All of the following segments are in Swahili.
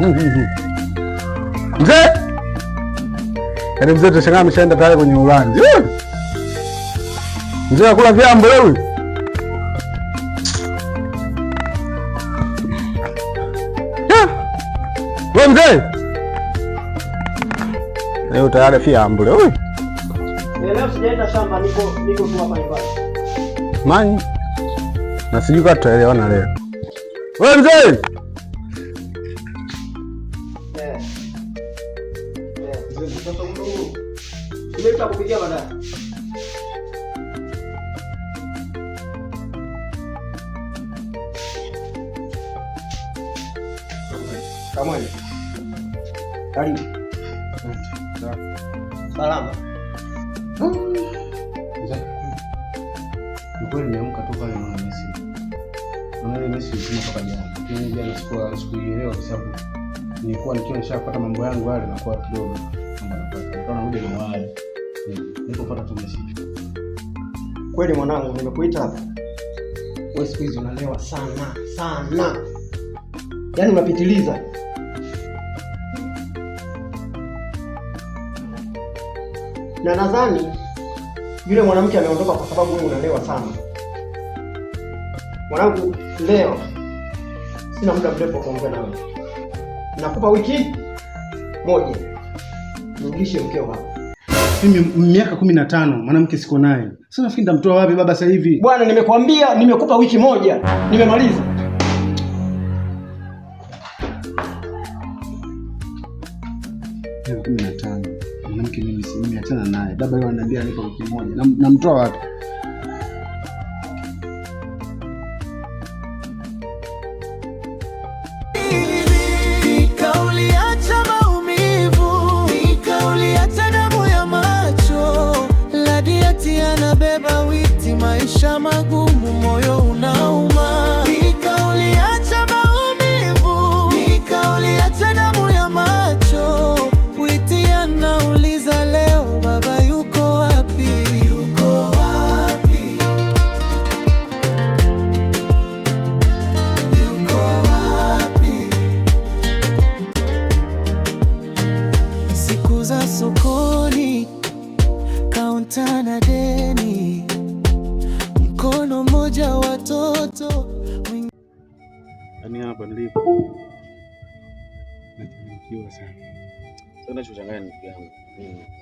Mzee. Yaani mzee tashangaa ameshaenda tayari kwenye ulanzi. Mzee akula vyambo leo. Wewe mzee. Leo tayari vyambo leo. Leo sijaenda shamba, niko tu hapa nyumbani. Mani. Na sijui kama tutaelewana leo. Wewe mzee. Nimeta kupigia baadaye. Kamani. Karibu. Salama. Nilikuwa nimeamka toka leo na Messi. Naona Messi yuko toka jana. Lakini jana sikuielewa kwa sababu nilikuwa nikiwa nishapata mambo yangu yale na kwa kidogo kama napata. Nikaona ngoja niwahi. Nilipopata tu Messi. Kweli mwanangu, nimekuita hapa. Wewe siku hizo unalewa sana. Yaani unapitiliza. Na nadhani yule mwanamke ameondoka kwa sababu wewe unalewa sana. Mwanangu, leo sina muda mrefu wa kuongea nawe. Nakupa wiki moja. Nirudishe mkeo hapa. Mimi miaka 15 mwanamke siko naye. Sasa nafikiri nitamtoa wapi baba sasa hivi? Bwana, nimekwambia nimekupa wiki moja. Nimemaliza. Miaka 15. Mwanamke mimi nimeachana naye. Baba yeye ananiambia nipo wiki moja. Namtoa wapi? Anabeba witi, maisha magumu, moyo unauma. Nikauliacha maumivu, nikauliacha damu ya macho. Witi anauliza leo, baba yuko wapi? Yuko wapi? Yuko wapi? Siku za sokoni, kaunta na deni, mkono mmoja watoto. Yaani hapa nilipo nafikiria sana. Sasa nachanganya ndugu yangu.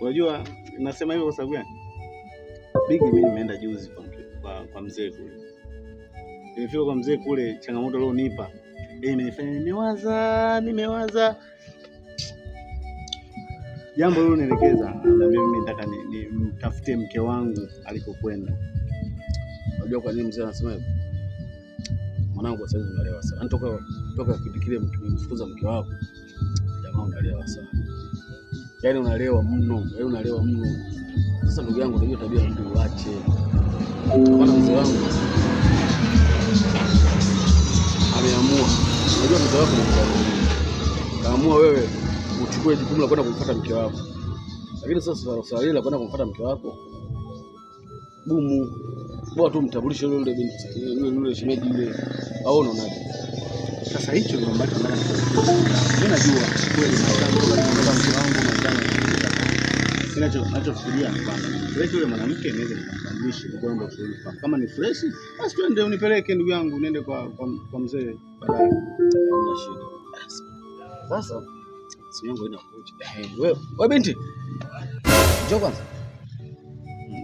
Unajua nasema hivyo kwa sababu gani? Bigi mimi nimeenda juzi kwa mzee kule. Nimefika kwa mzee kule, changamoto leo nipa. Imenifanya nimewaza. Jambo hilo nielekeza na mimi nataka nimtafute mke wangu alikokwenda. Unajua kwa nini mzee anasema hivyo? Mwanangu sasa hivi unalewa sana. Anatoka kitu kile mfukuza mke wako. Jamaa unalewa sana. Yaani unalewa mno. Sasa ndugu yangu ndio tabia mtu uache. Bwana mzee wangu ameamua. Unajua mzee wako ni mzee. Kaamua wewe uchukue jukumu la kwenda kumfuata mke wako. Lakini sasa swali la kwenda kumfuata mke wako bumu. Bora tu mtambulishe yule binti, yule shemeji yule. Au unaonaje? Sasa hicho ndio ambacho nataka nikwambie. Mimi najua kweli nataka mke wangu na ninachofikiria ni kwamba yule mwanamke anaweza kumtambulisha kwa kwenda ushauri. Kama ni fresh, basi twende unipeleke ndugu yangu niende kwa mzee baadaye. Hamna shida. Sasa simu yangu inakuja. Wewe binti. Njoo kwanza.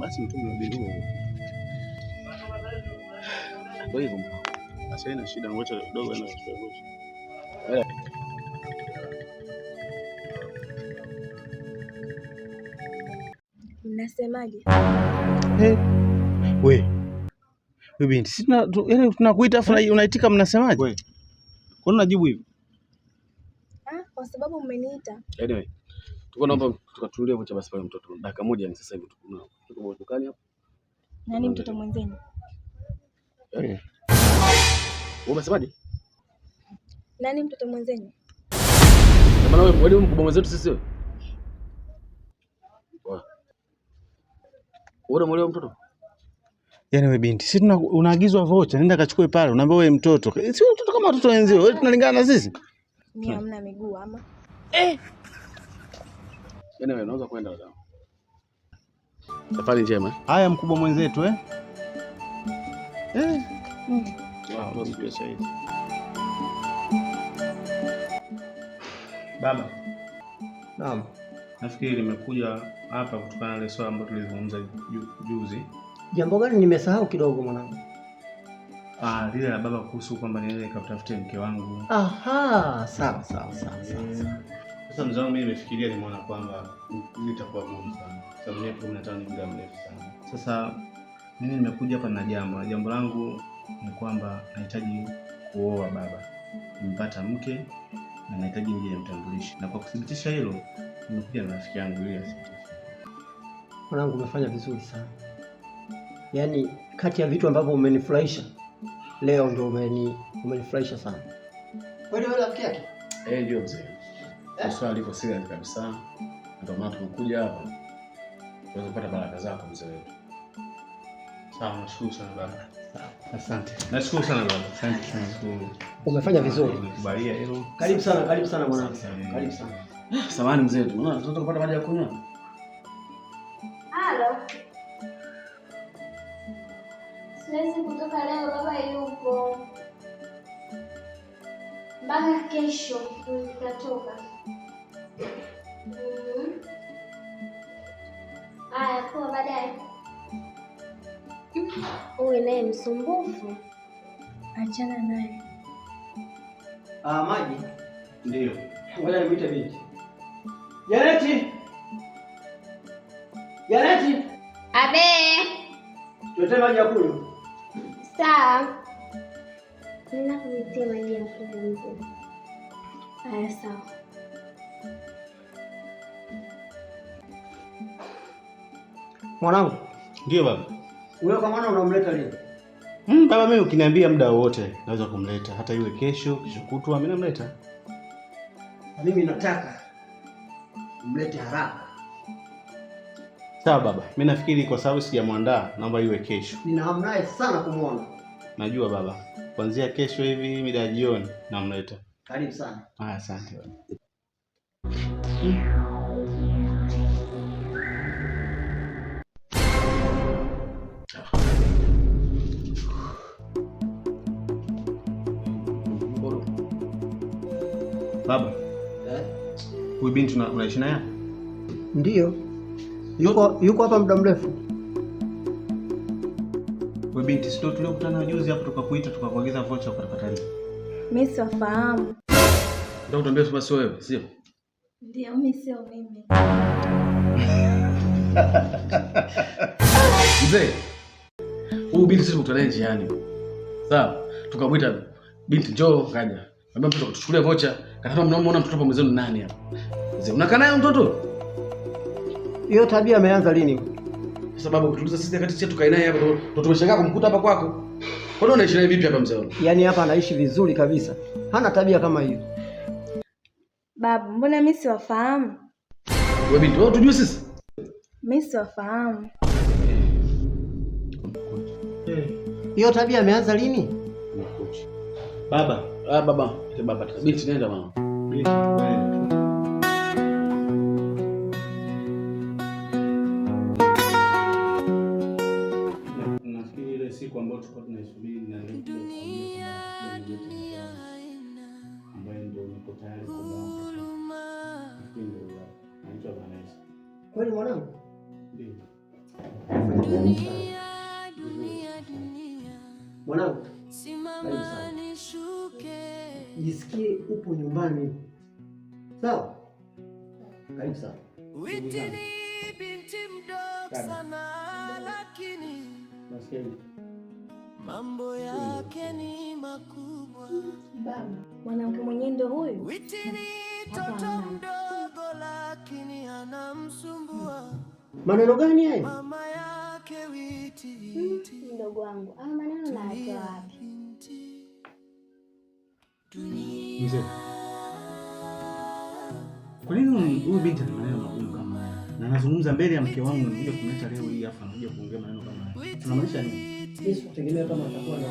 Basi mtume binti huyo. Kwa hivyo basi haina shida, ngoja dogo anachukua. Unasemaje? Wewe binti, sisi tunakuita afu unaitika mnasemaje? Wewe. Kwa nini unajibu hivi? Kwa sababu umeniita. Anyway, tuko naomba tukatulie hapo basi pale mtoto. Dakika moja ni sasa hivi tuko dukani hapo. Nani mtoto mwenzenu? Wewe umesemaje? Nani mtoto mwenzenu? Maana wewe mkubwa mwenzetu sisi wewe. Wewe mwelewa mtoto? Yaani wewe binti, sisi unaagizwa vocha, nenda kachukue pale, unaambia wewe mtoto. Sio mtoto kama watoto wenzio, wewe tunalingana na sisi. Mimi hamna miguu ama. Wewe unaweza kwenda wala. Safari njema. Haya mkubwa mwenzetu Baba. Naam. Nafikiri nimekuja hapa kutokana na ile swala ambalo tulizungumza juzi. Jambo gani nimesahau kidogo mwanangu? Lile la baba kuhusu kwamba niende nikatafutie mke wangu. Aha, sawa. Sasa mzee wangu mimi nimefikiria nimeona kwamba litakuwa gumu sana. Sababu miaka 15 ni muda mrefu sana. Sasa mimi nimekuja hapa na jambo langu ni kwamba nahitaji kuoa baba. Nimpata mke na nahitaji nije nimtambulishe. Na kwa kuthibitisha hilo nimekuja na rafiki yangu ili athibitishe. Mwanangu umefanya vizuri sana. Yaani kati ya vitu ambavyo umenifurahisha leo ndio umenifurahisha sana. Kwani wewe rafiki yake? Ndio mzee. Swali liko serious kabisa. Ndio maana tumekuja hapa. Tuweze kupata baraka zako mzee wetu. Sawa, nashukuru sana baba. Asante. Nashukuru sana baba. Asante sana. Umefanya vizuri. Nikubalia hilo. Karibu sana mwanangu. Karibu sana. Samahani mzee wetu. Unaona tunataka kupata maji ya kunywa? Halo. Siwezi kutoka leo, baba yupo. Mpaka kesho nitatoka. Haya, poa baadaye. Uwe naye msumbufu. Achana naye. Maji? Ndio. Ngoja nimuite binti. Janeti! Abe. Tuletee maji ya kunywa. Sawa. Nina kuletea maji ya kunywa. Haya, sawa. Mwanangu. Ndio baba. Wewe kwa maana unamleta leo? Baba mimi ukiniambia muda wote naweza kumleta. Hata yule kesho kutwa mimi namleta. Mimi nataka umlete haraka. Sawa baba. Mimi nafikiri kwa sababu sijamwandaa naomba iwe kesho. Nina hamu naye sana kumuona. Najua baba. Kuanzia kesho hivi mida ya jioni namleta. Karibu sana. Asante baba. Baba. Huyu binti unaishi naye? Ndio. Yuko hapa muda mrefu. Huyu binti sio tuliokutana juzi hapo tukakuita tukakuagiza vocha ukakatalia. Mimi sifahamu. Ndio utambia sema sio wewe, sio? Ndio mimi sio mimi. Mzee. Huyu binti sisi tukutana njiani. Sawa? Tukamwita binti njoo kaja. Ambia mtoto tuchukulie vocha. Katana mnamuona mtoto hapa mwenzenu nani hapa? Mzee unakaa naye mtoto? Hiyo tabia imeanza lini? Sababu kutuliza sisi kati chetu tukae naye hapa ndo tumeshangaa kumkuta hapa kwako. Kwa nini unaishi naye vipi hapa mzee wangu? Yaani hapa anaishi vizuri kabisa. Hana tabia kama hiyo. Babu, mbona mimi siwafahamu? Wewe binti, wewe tujue sisi? Mimi siwafahamu. Hiyo tabia imeanza lini? Baba. Baba. Baba, binti nenda mama. Binti, wewe. Nafikiri ile siku ambayo tulikuwa tunaisubiri na dunia ambayo ndio niko tayari kumwona. Naitwa Vanessa. Kweli mwanangu? Ndio. Mwanangu. Jisikie upo nyumbani. Sawa? Karibu sana. Witi ni binti mdogo sana lakini mambo yake ni makubwa. Baba, mwanamke mwenyewe ndio huyu? Witi ni mtoto mdogo lakini anamsumbua. Maneno gani haya? Mama yake Witi. Mdogo wangu, ama maneno na atoa wapi? Mzee. Kwa nini huyu binti ana maneno magumu kama haya? Na anazungumza mbele ya mke wangu nikuja kumleta leo hii hapa anakuja kuongea maneno kama haya. Tunamaanisha nini? Yesu kutegemea kama atakuwa na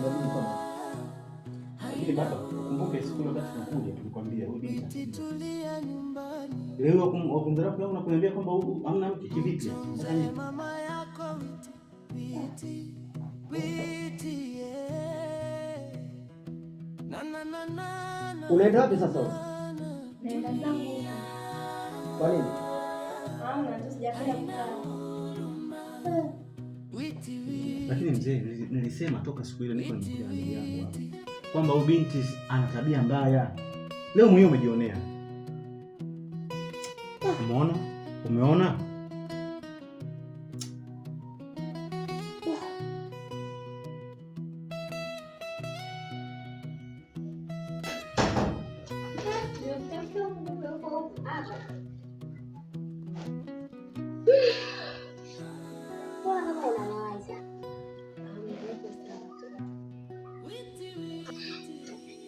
magumu kama. Lakini baba, ukumbuke siku ile wakati tunakuja tulikwambia huyu binti. Leo wakumdharau kwa unakuniambia kwamba huyu hamna mke kivipi? Mama yako witi. Unaenda wapi sasa? Naenda zangu. Kwa nini? Hamna, tu sijapenda kukaa. Lakini mzee, nilisema toka siku ile niko nimekuja na ndugu yangu hapa kwamba huyu binti ana tabia mbaya. Leo mwenyewe umejionea. Umeona? Umeona?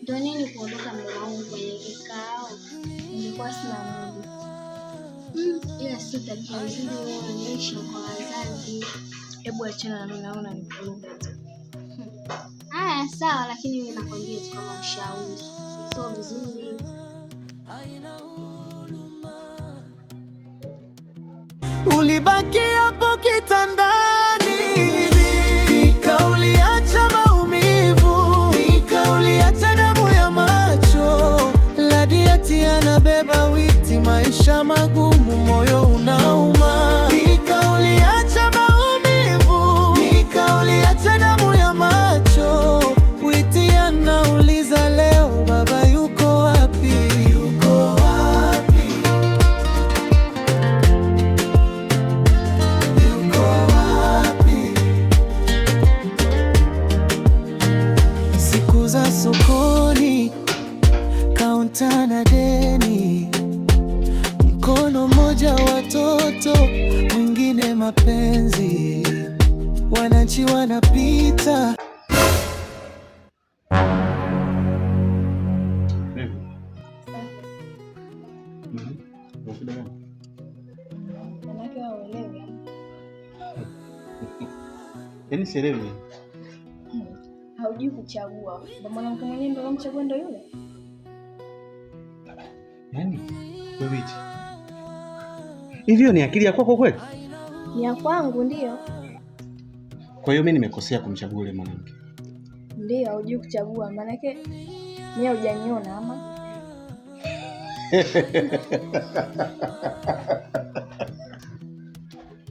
Ndio nini kuondoka mume wangu kwenye kikao? Nilikuwa sina muda. Ila si tabia nzuri wewe unaonyesha kwa wazazi. Hebu achana na mimi, naona nivuruge tu. Haya sawa, lakini mimi nakwambia tu kama ushauri. Sio vizuri. Ulibaki hapo kitandani, nikauliacha maumivu, nikauliacha damu ya macho. Ladiati anabeba witi, maisha magumu, moyo unauma. Nikauliacha maumivu, nikauliacha damu ya macho. Witi anauliza leo baba yuko wapi? Yuko wapi? Siku za sokoni, kaunta na deni, mkono mmoja watoto, mwingine mapenzi, wananchi wanapita. Manake waelewi. Yaani sielewi. Haujui kuchagua. Ndio mwanamke mwenyewe ndio unamchagua ndio yule. Yaani wewe eti. Hivyo ni akili ya kwako kweli? Ni ya kwangu ndio. Kwa hiyo mimi nimekosea kumchagua yule mwanamke. Ndio, haujui kuchagua. Manake mimi hujaniona ama.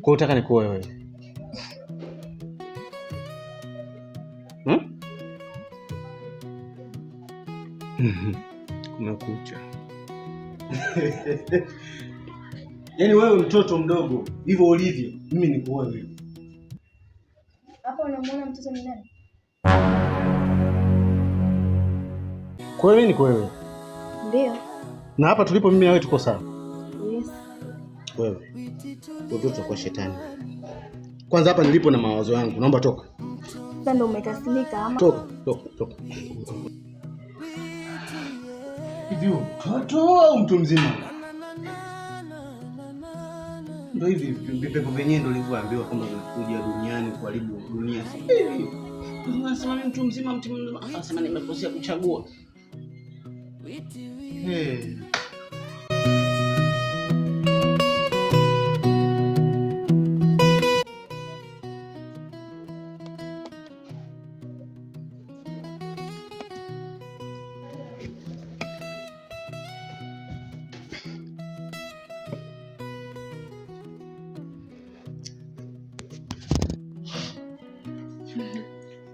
Kwa utaka nikuoe wewe? Kumekucha. Yaani wewe mtoto mdogo hivyo ulivyo, mimi nikuoe wewe. Hapo unamwona mtoto ni nani? Kwa hiyo mimi niko wewe. Ndio. Na hapa tulipo mimi na wewe tuko sawa. Yes. Wewe. Mtoto kwa shetani. Kwanza hapa nilipo na mawazo yangu, naomba toka. Sasa ndio umekasirika ama? Toka. Hivi mtoto au mtu mzima? Ndio hivi vipepo vyenyewe ndio nilivyoambiwa kwamba vinakuja duniani kuharibu dunia. Hivi. Unasema mimi mtu mzima anasema nimekosea kuchagua.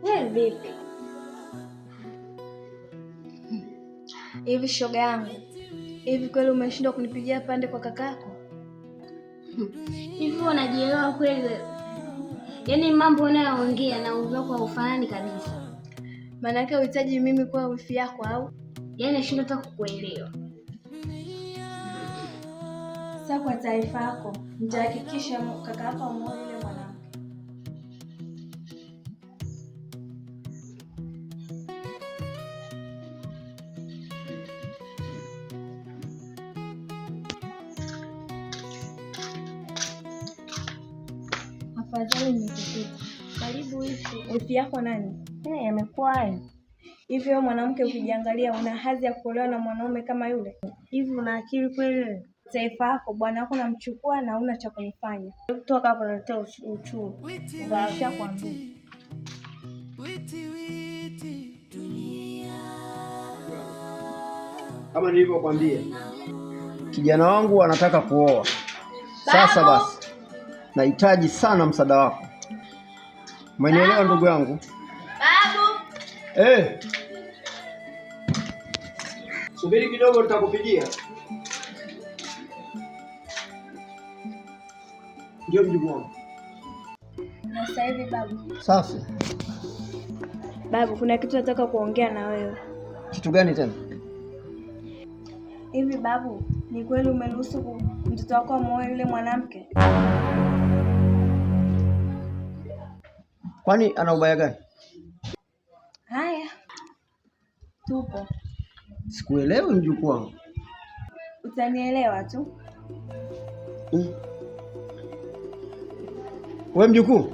Wewe vipi? Hivi shoga yangu. Hivi kweli umeshindwa kunipigia pande kwa kakako? Hivi unajielewa kweli wewe? Yaani mambo unayoongea na uwezo wako haufanani kabisa. Maana yake uhitaji mimi kuwa wifi yako au? Yaani nashindwa hata kukuelewa. Sasa kwa taarifa yako, nitahakikisha kaka yako amuoe yule mwanamke. Afadhali nikukuta. Karibu wifi. Wifi yako nani? Amekuwa hayo. Hivi wewe mwanamke ukijiangalia una hadhi ya kuolewa na mwanaume kama yule? Hivi una akili kweli? Taifa yako bwana wako namchukua na una cha kunifanya. Toka hapo naletea uchungu. Ngaasha kwambia. Kama nilivyokuambia, kijana wangu anataka kuoa. Sasa basi, nahitaji sana msaada wako. Umenielewa ndugu yangu? Babu. Subiri kidogo nitakupigia. Ndio mjukuu wangu. Na sasa hivi babu. Safi. Babu, kuna kitu nataka kuongea na wewe. Kitu gani tena? Hivi babu, ni kweli umeruhusu mtoto wako amuoe yule mwanamke? Kwani ana ubaya gani? Haya. Tupo. Sikuelewi mjukuu wangu. Utanielewa tu. Wewe mjukuu?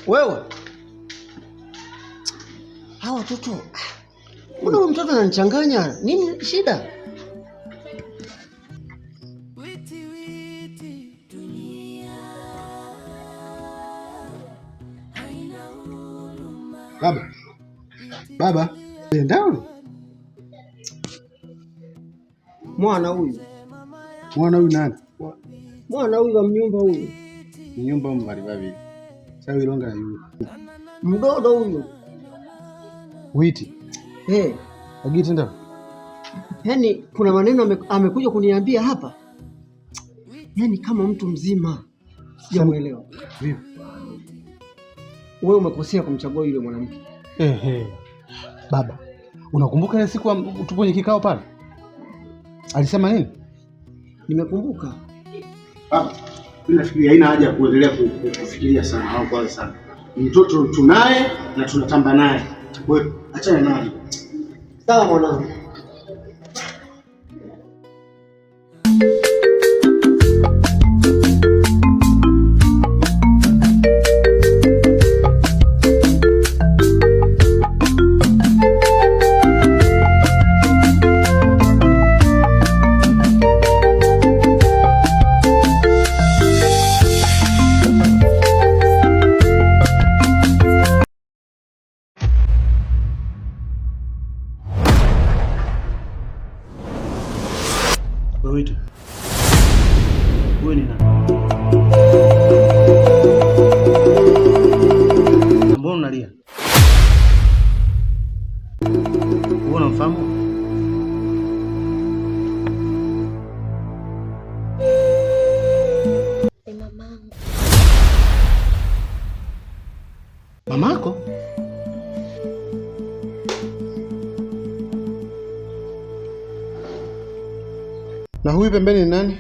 Wewe? Hawa watoto. Mbona huyu mtoto ananichanganya? Nini shida? Baba, ndao. Mwana huyu Nani? Mwana huyu wa mnyumba huyu. Mnyumba mbali babi. Sawa ilonga yu. Mdodo huyu. Witi. Agiti ndao. Yaani kuna maneno amekuja kuniambia hapa. Yaani kama mtu mzima. Sijamuelewa. Vipi? Wewe umekosea kumchagua yule mwanamke. Baba, unakumbuka ile siku tupo kwenye kikao pale? Alisema nini? Nimekumbuka. Baba, mimi nafikiri haina haja ya kuendelea kufikiria sana au kwanza sana. Mtoto tunaye na tunatamba naye. Wewe achana naye. Sawa mwanangu. Wawita. Wewe ni nani? Mbona unalia? Wewe unamfahamu? Ni mamangu. Mamako? Na huyu pembeni ni nani?